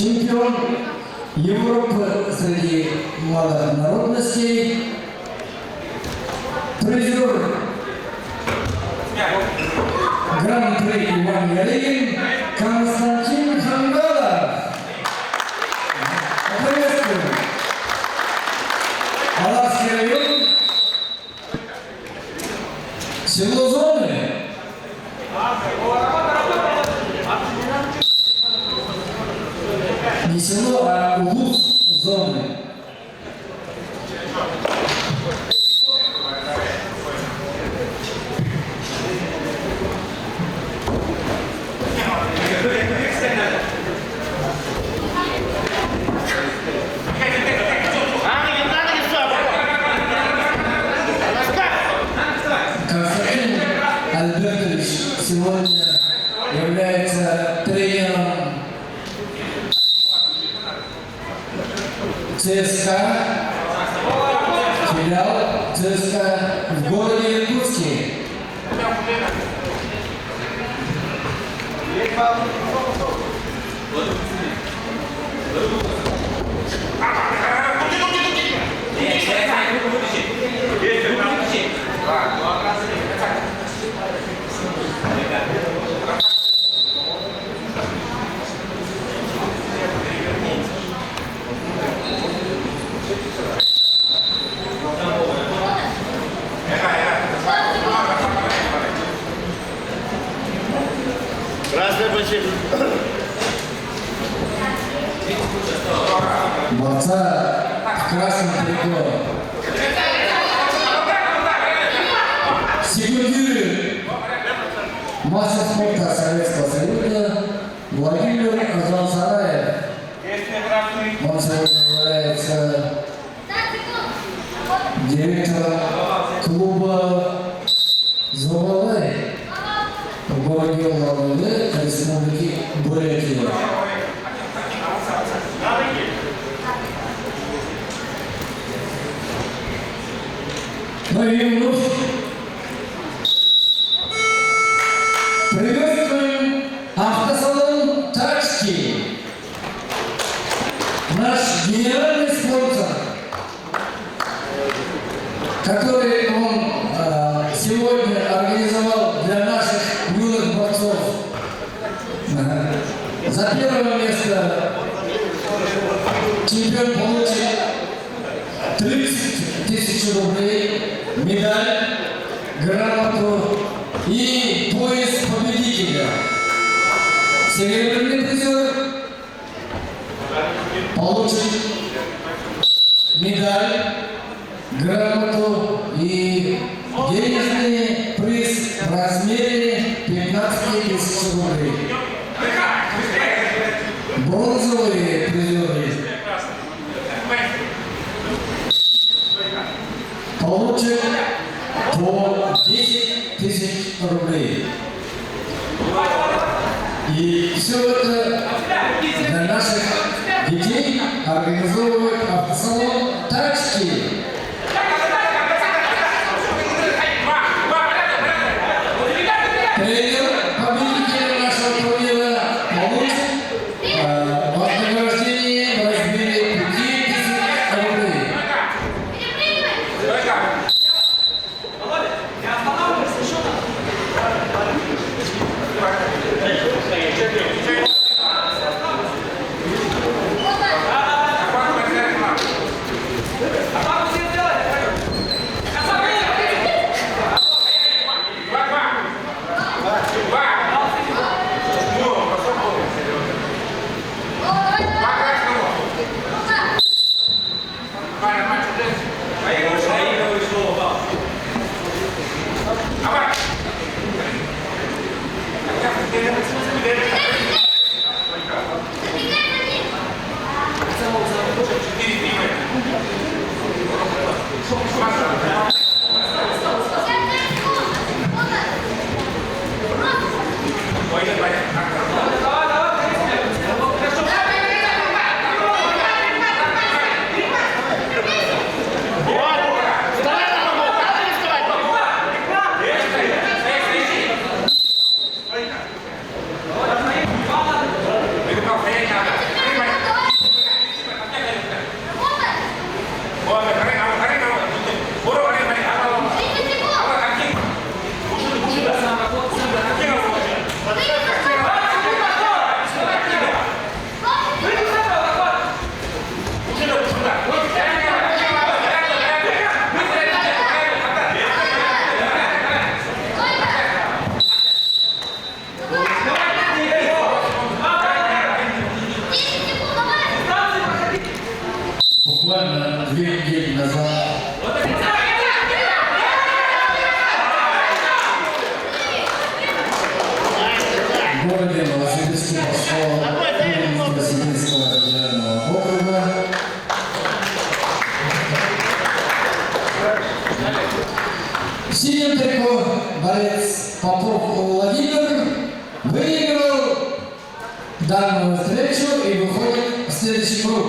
чемпион Европы среди малых народностей, призер Гран-при Иван Ялыгин Константин Хангалов. Приветствую. Аларский район, село Зоны. Не село, а улус Зоны. Константин Альбертович сегодня является тренером ЦСКА, филиал ЦСКА в городе Иркутске. Борца в красном трико секундирует мастер спорта Советского Союза Владимир Азалсараев. Он сегодня является директором клуба «Золотой» в городе Улан-Удэ, Республики Бурятия. Ну и вновь приветствуем автосалон «Тачки», наш генеральный спонсор, который он сегодня организовал для наших юных борцов. За первое место чемпион получит 30 тысяч рублей, медаль, грамоту и пояс победителя. Серебряный призер получит медаль, грамоту и денежный приз в размере 15 тысяч рублей. Бронзовые призеры получат по 10 тысяч рублей. И все это для наших детей организовывает автосалон «Тачки». Тренер победителя нашего турнира получит вознаграждение в размере 5000 рублей. городе Новосибирске пошел Новосибирского федерального округа. В синем трико борец Попов Владимир выиграл данную встречу и выходит в следующий круг.